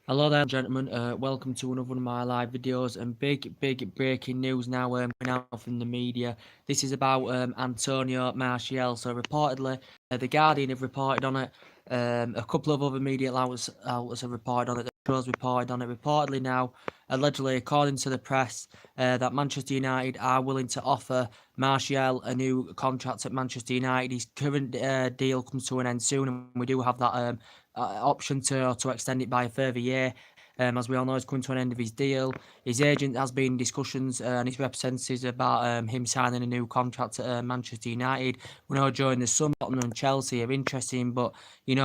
Hello there, gentlemen. Welcome to another one of my live videos. And big breaking news now coming out from the media. This is about Antonio Martial. So reportedly, the Guardian have reported on it. A couple of other media outlets have reported on it. The Show's reported on it. Reportedly now, allegedly, according to the press, that Manchester United are willing to offer Martial a new contract at Manchester United. His current deal comes to an end soon, and we do have that option to extend it by a further year. As we all know, he's coming to an end of his deal. His agent has been in discussions and his representatives about him signing a new contract at Manchester United. We know during the summer, Tottenham and Chelsea are interested in, but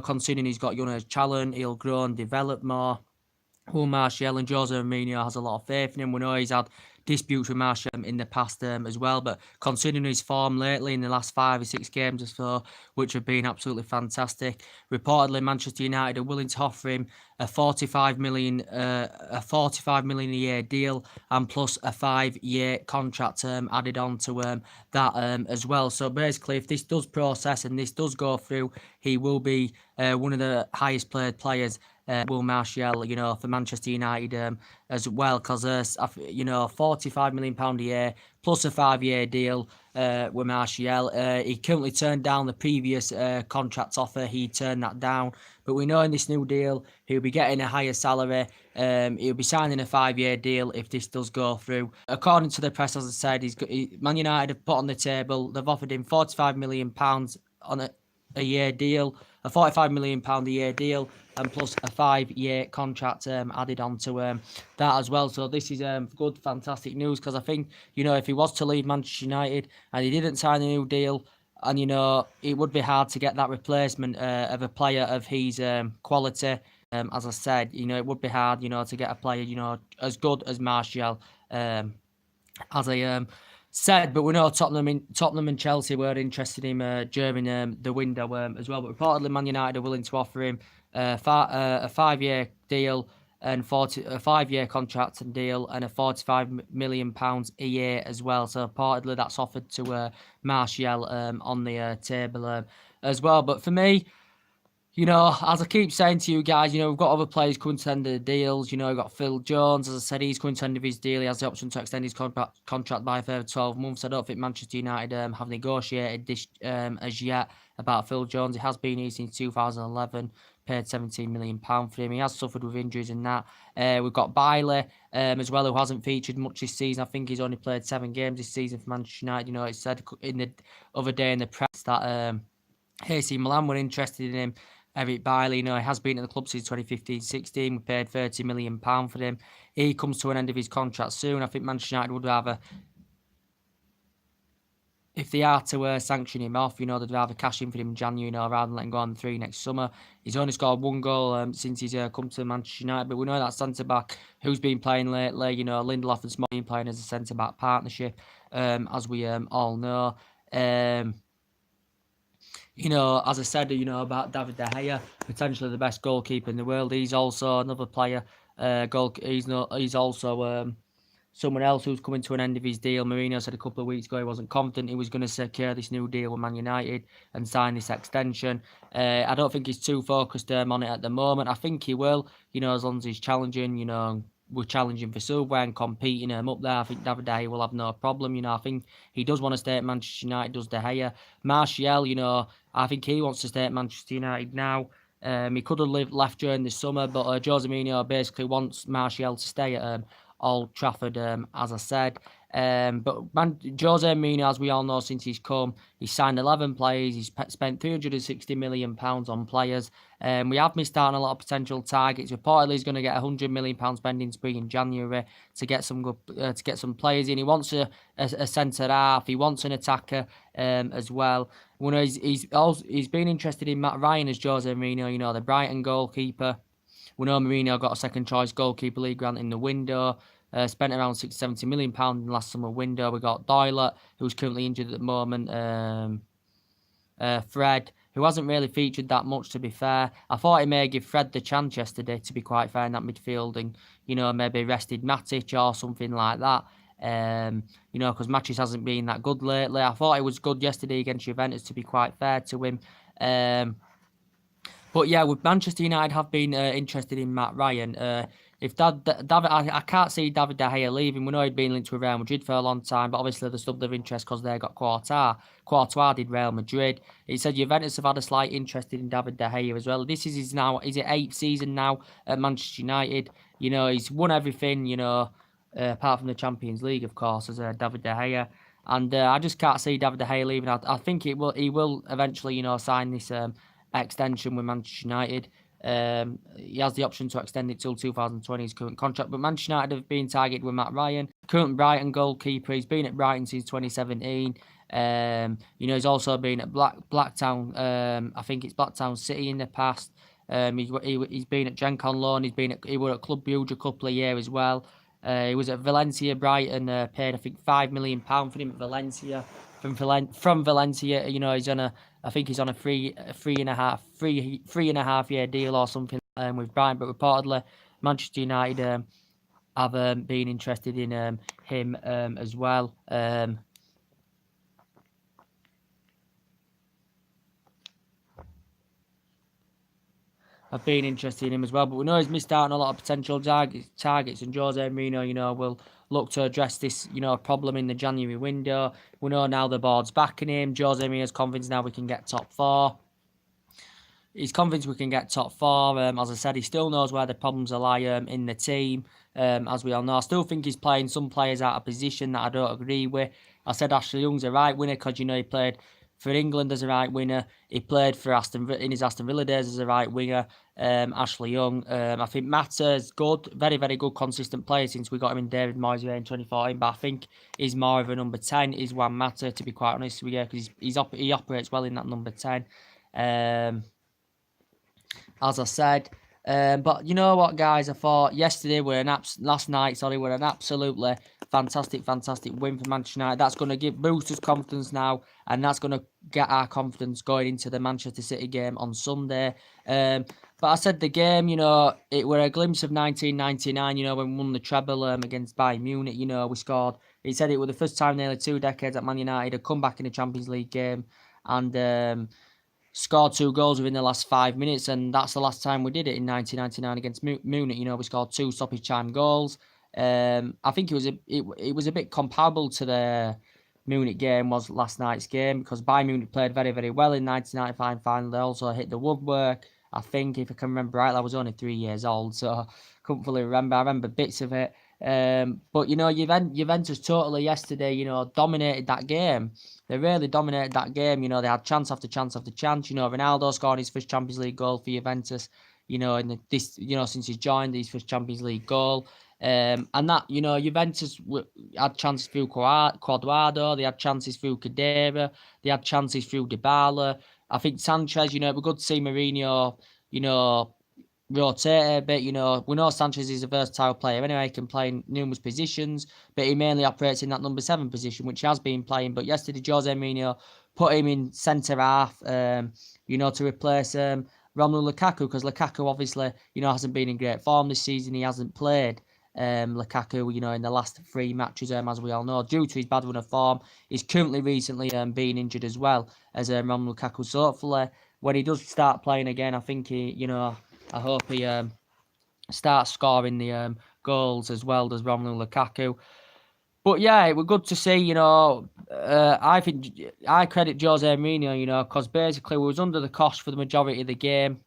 considering he's got young talent, he'll grow and develop more. Martial and Jose Mourinho has a lot of faith in him. We know he's had disputes with Martial in the past as well, but considering his form lately in the last 5 or 6 games or so, which have been absolutely fantastic, reportedly Manchester United are willing to offer him a 45 million a year deal and plus a 5-year contract term added on to that as well. So basically, if this does process and this does go through, he will be one of the highest paid players. Will Martial, for Manchester United as well, because £45 million a year plus a 5-year deal with Martial. He currently turned down the previous contract offer. He turned that down, but we know in this new deal he'll be getting a higher salary. He'll be signing a 5-year deal if this does go through. According to the press, as I said, Man United have put on the table. They've offered him £45 million on a year deal, a £45 million a year deal, and plus a 5-year contract added on to that as well. So this is good, fantastic news, because I think, if he was to leave Manchester United and he didn't sign a new deal, and, it would be hard to get that replacement of a player of his quality. As I said, it would be hard, to get a player, as good as Martial, as I said. But we know Tottenham and Chelsea were interested in him during the window as well. But reportedly, Man United are willing to offer him a 5-year deal and a 5-year contract and deal and a £45 million a year as well. So reportedly, that's offered to Martial on the table as well. But for me, as I keep saying to you guys, we've got other players coming to end of the deals. We've got Phil Jones, as I said, he's coming to end of his deal. He has the option to extend his contract by a further 12 months. I don't think Manchester United have negotiated this as yet about Phil Jones. It has been here since 2011, paid £17 million for him. He has suffered with injuries and that. We've got Bailey as well, who hasn't featured much this season. I think he's only played 7 games this season for Manchester United. It said in the other day in the press that AC Milan were interested in him. Eric Bailly, he has been at the club since 2015-16. We paid £30 million for him. He comes to an end of his contract soon. I think Manchester United would rather, if they are to sanction him off, they'd rather cash in for him in January, rather than let him go on 3 next summer. He's only scored 1 goal since he's come to Manchester United, but we know that centre-back who's been playing lately, Lindelof and Small been playing as a centre-back partnership, as we all know. As I said, about David De Gea, potentially the best goalkeeper in the world. He's also another player. He's also someone else who's coming to an end of his deal. Mourinho said a couple of weeks ago he wasn't confident he was going to secure this new deal with Man United and sign this extension. I don't think he's too focused on it at the moment. I think he will, as long as he's challenging, we're challenging for silver and competing up there. I think David De Gea will have no problem. I think he does want to stay at Manchester United, does De Gea. Martial, I think he wants to stay at Manchester United now. He could have left during the summer, but Jose Mourinho basically wants Martial to stay at Old Trafford, as I said. But Jose Mourinho, as we all know, since he's come, he's signed 11 players. He's spent £360 million on players. We have missed out on a lot of potential targets. Reportedly, he's going to get £100 million spending spree in January to get some good, to get some players in. He wants a centre half. He wants an attacker as well. He's been interested in Matt Ryan as Jose Mourinho, the Brighton goalkeeper. We know Mourinho got a second choice goalkeeper league grant in the window. Spent around £60-70 million in the last summer window. We got Doyle, who's currently injured at the moment. Fred, who hasn't really featured that much, to be fair. I thought he may give Fred the chance yesterday, to be quite fair, in that midfield, and maybe rested Matic or something like that. Because Matic hasn't been that good lately. I thought he was good yesterday against Juventus, to be quite fair to him. But yeah, with Manchester United have been interested in Matt Ryan. If David, I can't see David De Gea leaving. We know he'd been linked with Real Madrid for a long time, but obviously there's stuff of interest because they got Courtois did Real Madrid. He said Juventus have had a slight interest in David De Gea as well. This is his 8th season now at Manchester United. You know, he's won everything. You know, apart from the Champions League, of course, as David De Gea. And I just can't see David De Gea leaving. I think he will eventually, you know, sign this extension with Manchester United. He has the option to extend it till 2020, his current contract. But Manchester United have been targeted with Matt Ryan, current Brighton goalkeeper. He's been at Brighton since 2017. You know, he's also been at Blacktown. I think it's Blacktown City in the past. He's been at Genk on loan. He was at Club Brugge a couple of years as well. He was at Valencia. Brighton paid I think £5 million for him at Valencia. From Valencia, you know, I think he's on a three and a half year deal or something with Brighton. But reportedly, Manchester United have been interested in him as well. Have been interested in him as well, but we know he's missed out on a lot of potential targets, and Jose Mourinho, you know, will look to address this, you know, problem in the January window. We know now the board's backing him. Jose Mourinho's convinced now we can get top 4. He's convinced we can get top 4. As I said, he still knows where the problems lie in the team, as we all know. I still think he's playing some players out of position that I don't agree with. I said Ashley Young's a right winner because, you know, he played for England as a right winger. He played for in his Aston Villa days as a right winger. Ashley Young. I think Mata's good, very, very good, consistent player since we got him in David Moyes in 2014. But I think he's more of a number 10. Is Juan Mata, to be quite honest with you, because he operates well in that number 10. As I said. But you know what, guys? I thought last night were an absolutely fantastic win for Manchester United. That's going to boost us confidence now, and that's going to get our confidence going into the Manchester City game on Sunday. But I said the game, you know, it were a glimpse of 1999, you know, when we won the treble against Bayern Munich. You know, we scored. He said it was the first time in nearly 2 decades that Man United had come back in a Champions League game and scored 2 goals within the last 5 minutes, and that's the last time we did it in 1999 against Munich. You know, we scored 2 stoppage time goals. I think it was a bit comparable to the Munich game was last night's game, because Bayern Munich played very, very well in 1995 final. They also hit the woodwork. I think, if I can remember right, I was only 3 years old, so I couldn't fully remember. I remember bits of it. But, you know, Juventus totally yesterday, you know, dominated that game. They really dominated that game. You know, they had chance after chance after chance. You know, Ronaldo scored his first Champions League goal for Juventus, you know, since he's joined, his first Champions League goal. And that, you know, Juventus had chances through Cuadrado, they had chances through Khedira, they had chances through Dybala. I think Sanchez, you know, it was good to see Mourinho, you know, rotate a bit. You know, we know Sanchez is a versatile player anyway. He can play in numerous positions, but he mainly operates in that number 7 position, which he has been playing. But yesterday, Jose Mourinho put him in centre half, you know, to replace Romelu Lukaku, because Lukaku obviously, you know, hasn't been in great form this season. He hasn't played Lukaku, you know, in the last 3 matches, as we all know, due to his bad run of form. He's currently recently been injured as well as Romelu Lukaku. So hopefully, when he does start playing again, I think he, you know, I hope he starts scoring the goals as well as Romelu Lukaku. But yeah, it was good to see, you know, I think I credit Jose Mourinho, you know, because basically we was under the cosh for the majority of the game,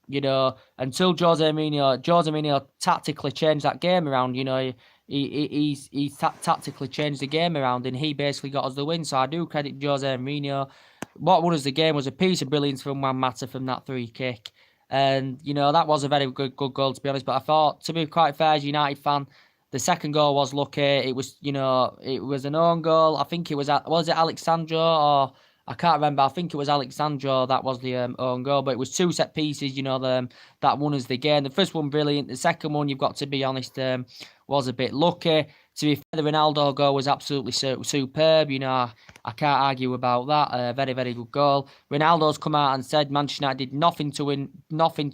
you know, until Jose Mourinho tactically changed that game around. You know, he tactically changed the game around, and he basically got us the win. So I do credit Jose Mourinho. What won us the game was a piece of brilliance from Juan Mata from that free kick. And, you know, that was a very good goal, to be honest. But I thought, to be quite fair as a United fan, the second goal was lucky. It was, you know, it was an own goal. I think it was it Alexandro, or I can't remember. I think it was Alexandro that was the own goal. But it was 2 set pieces, you know, that won us the game. The first one, brilliant. The second one, you've got to be honest, was a bit lucky. To be fair, the Ronaldo goal was absolutely superb. You know, I can't argue about that. Very, very good goal. Ronaldo's come out and said Manchester United did nothing to win, nothing.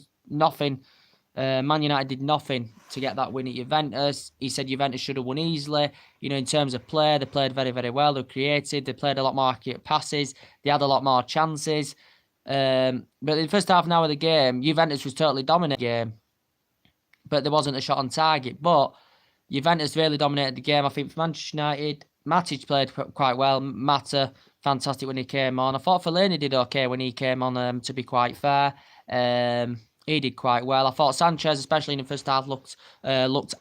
Man United did nothing to get that win at Juventus. He said Juventus should have won easily. You know, in terms of play, they played very, very well. They created. They played a lot more accurate passes. They had a lot more chances. But in the first half an hour of the game, Juventus was totally dominating the game, but there wasn't a shot on target. But Juventus really dominated the game. I think for Manchester United, Matic played quite well. Mata, fantastic when he came on. I thought Fellaini did okay when he came on, to be quite fair. He did quite well. I thought Sanchez, especially in the first half, looked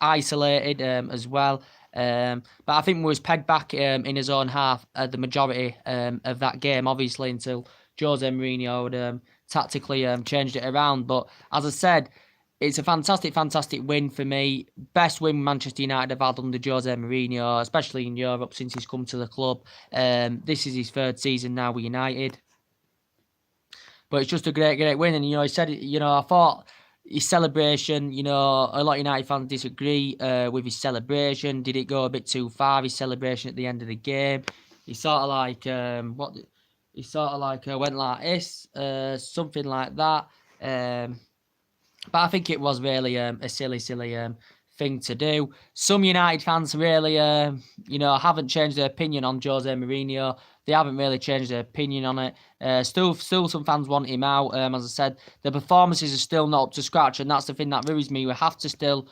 isolated as well. But I think we was pegged back in his own half the majority of that game, obviously, until Jose Mourinho had tactically changed it around. But as I said, it's a fantastic win for me. Best win Manchester United have had under Jose Mourinho, especially in Europe since he's come to the club. This is his third season now with United. But it's just a great win. And, he said, I thought his celebration, a lot of United fans disagree with his celebration. Did it go a bit too far, his celebration at the end of the game? He sort of like, went like this, something like that. But I think it was really a silly thing to do. Some United fans really, haven't changed their opinion on Jose Mourinho. They haven't really changed their opinion on it. Still some fans want him out. As I said, the performances are still not up to scratch, and that's the thing that worries me. We have to still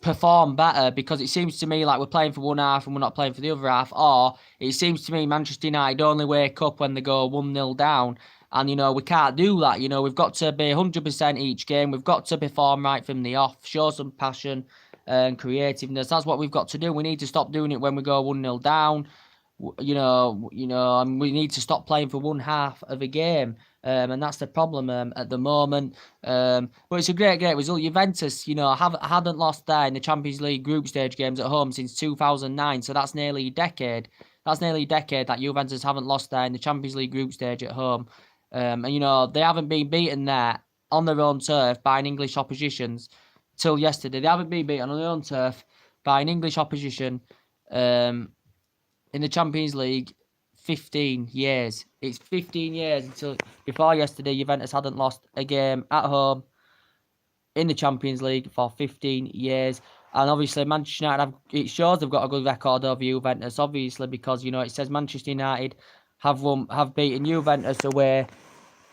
perform better, because it seems to me like we're playing for one half and we're not playing for the other half, or it seems to me Manchester United only wake up when they go 1-0 down. And, we can't do that. We've got to be 100% each game. We've got to perform right from the off, show some passion and creativeness. That's what we've got to do. We need to stop doing it when we go 1-0 down. And we need to stop playing for one half of a game. And that's the problem at the moment. But it's a great result. Juventus, hadn't lost there in the Champions League group stage games at home since 2009. So that's nearly a decade. That's nearly a decade that Juventus haven't lost there in the Champions League group stage at home. And, they haven't been beaten there on their own turf by an English opposition till yesterday. They haven't been beaten on their own turf by an English opposition in the Champions League 15 years. It's 15 years until before yesterday. Juventus hadn't lost a game at home in the Champions League for 15 years. And obviously, Manchester United, it shows they've got a good record over Juventus, obviously, because, it says Manchester United have beaten Juventus away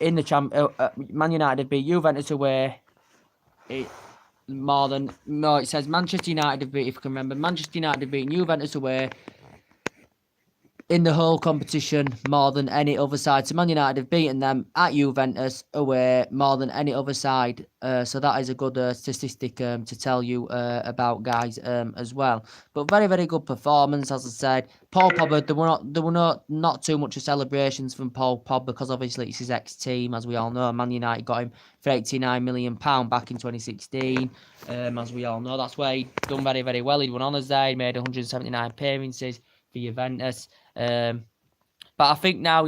in the Man United have beat Juventus away. It says Manchester United have beat, if I can remember, Manchester United have beaten Juventus away in the whole competition more than any other side. So Man United have beaten them at Juventus away more than any other side. So that is a good statistic to tell you about, guys, as well. But very good performance, as I said. Paul Pogba, there were not too much of celebrations from Paul Pogba, because obviously it's his ex-team, as we all know. Man United got him for £89 million back in 2016. As we all know, that's where he done very well. He'd won honours there. He made 179 appearances for Juventus. But I think now,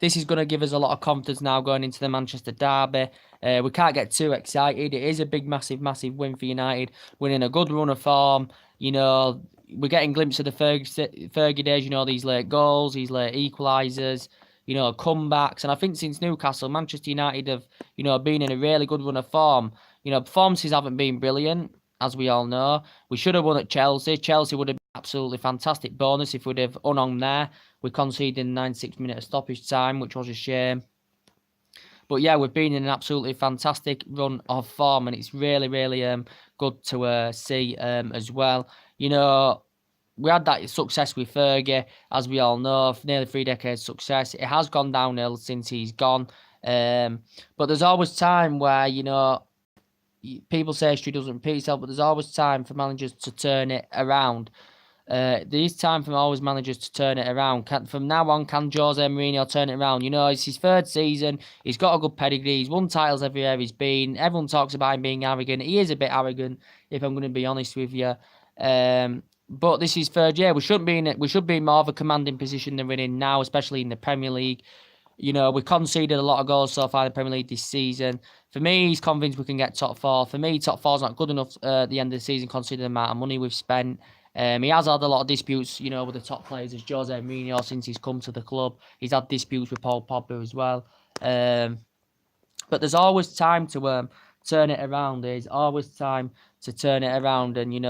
this is going to give us a lot of confidence now going into the Manchester derby. We can't get too excited. It is a big, massive win for United. Winning a good run of form. We're getting glimpses of the Fergie days, these late goals, these late equalisers, comebacks. And I think since Newcastle, Manchester United have, been in a really good run of form. Performances haven't been brilliant, as we all know. We should have won at Chelsea. Chelsea would have been absolutely fantastic bonus if we'd have hung there. We conceded in 96 minutes of stoppage time, which was a shame. But yeah, we've been in an absolutely fantastic run of form, and it's really good to see as well. We had that success with Fergie, as we all know, nearly 3 decades success. It has gone downhill since he's gone. But there's always time where, people say history doesn't repeat itself, but there's always time for managers to turn it around. There is time for always managers to turn it around. From now on, can Jose Mourinho turn it around? It's his third season. He's got a good pedigree. He's won titles every year he's been. Everyone talks about him being arrogant. He is a bit arrogant, if I'm going to be honest with you. But this is third year. We should be in more of a commanding position than we're in now, especially in the Premier League. We conceded a lot of goals so far in the Premier League this season. For me, he's convinced we can get top 4. For me, top 4 is not good enough at the end of the season, considering the amount of money we've spent. He has had a lot of disputes, with the top players, as Jose Mourinho, since he's come to the club. He's had disputes with Paul Pogba as well. But there's always time to turn it around. There's always time to turn it around. And,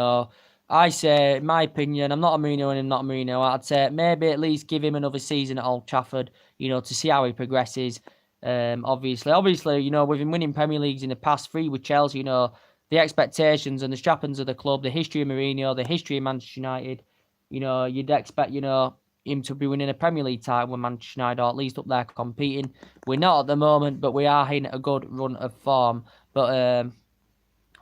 I say, in my opinion, I'm not a Mourinho and I'm not a Mourinho. I'd say maybe at least give him another season at Old Trafford, to see how he progresses. Obviously, you know, we've been winning Premier Leagues in the past, 3 with Chelsea. You know, the expectations and the strappings of the club, the history of Mourinho, the history of Manchester United. You know, you'd expect, you know, him to be winning a Premier League title with Manchester United, or at least up there competing. We're not at the moment, but we are in a good run of form. But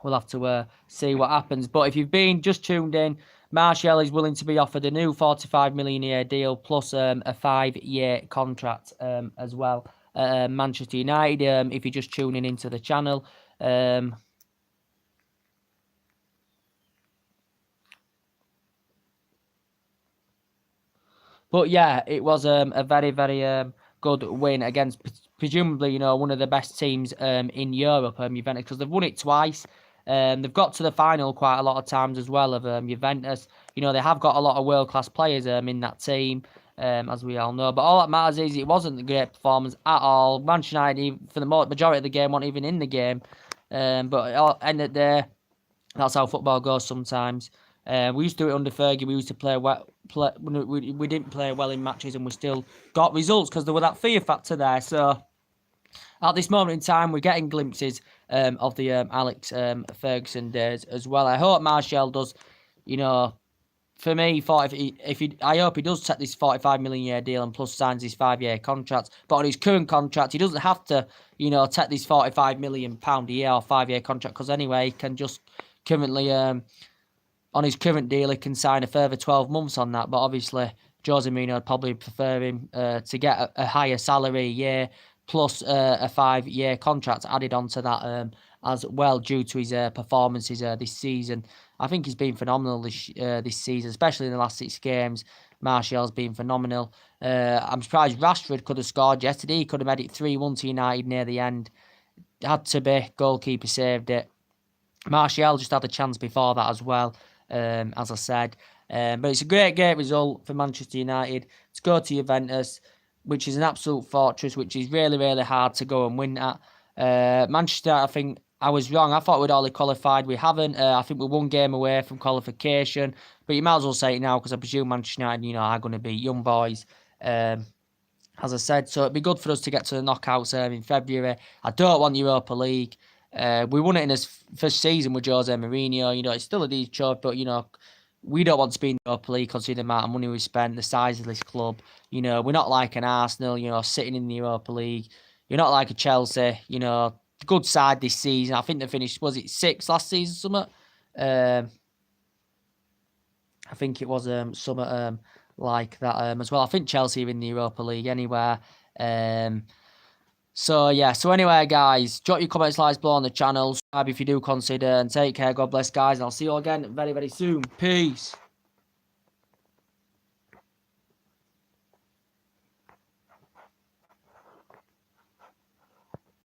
we'll have to see what happens. But if you've been just tuned in, Martial is willing to be offered a new 45 million a year deal plus a 5-year contract as well. Manchester United, if you're just tuning into the channel. But yeah, it was a very, very good win against presumably, you know, one of the best teams in Europe, Juventus, because they've won it twice. They've got to the final quite a lot of times as well of Juventus. You know, they have got a lot of world-class players in that team, as we all know. But all that matters is it wasn't a great performance at all. Manchester United, for the majority of the game, weren't even in the game. But at the end of the day, that's how football goes sometimes. We used to do it under Fergie. We used to play well. We didn't play well in matches, and we still got results because there was that fear factor there. So at this moment in time, we're getting glimpses of the Alex Ferguson days as well. I hope Martial does, you know, for me, I hope he does take this 45 million year deal and plus signs his 5-year contract. But on his current contract, he doesn't have to, you know, take this 45 million pound a year or 5-year contract, because anyway, he can just currently on his current deal, he can sign a further 12 months on that. But obviously, Jose Mourinho would probably prefer him to get a higher salary a year plus a 5-year contract added onto that as well, due to his performances this season. I think he's been phenomenal this season, especially in the last 6 games. Martial's been phenomenal. I'm surprised Rashford could have scored yesterday. He could have made it 3-1 to United near the end. Had to be. Goalkeeper saved it. Martial just had a chance before that as well, as I said. But it's a great result for Manchester United to go to Juventus, which is an absolute fortress, which is really, really hard to go and win at. Manchester, I think I was wrong. I thought we'd already qualified. We haven't. I think we're 1 game away from qualification. But you might as well say it now, because I presume Manchester United, you know, are going to be young boys, as I said. So it'd be good for us to get to the knockouts in February. I don't want Europa League. We won it in his first season with Jose Mourinho. You know, it's still a decent trophy, but, you know, we don't want to be in the Europa League considering the amount of money we spent, the size of this club. You know, we're not like an Arsenal, you know, sitting in the Europa League. You're not like a Chelsea, you know, good side this season. I think they finished, was it 6th last season, something? I think it was something like that as well. I think Chelsea are in the Europa League anywhere. So, yeah. So, anyway, guys, drop your comments, likes below on the channel. Subscribe if you do consider. And take care. God bless, guys. And I'll see you all again very, very soon. Peace.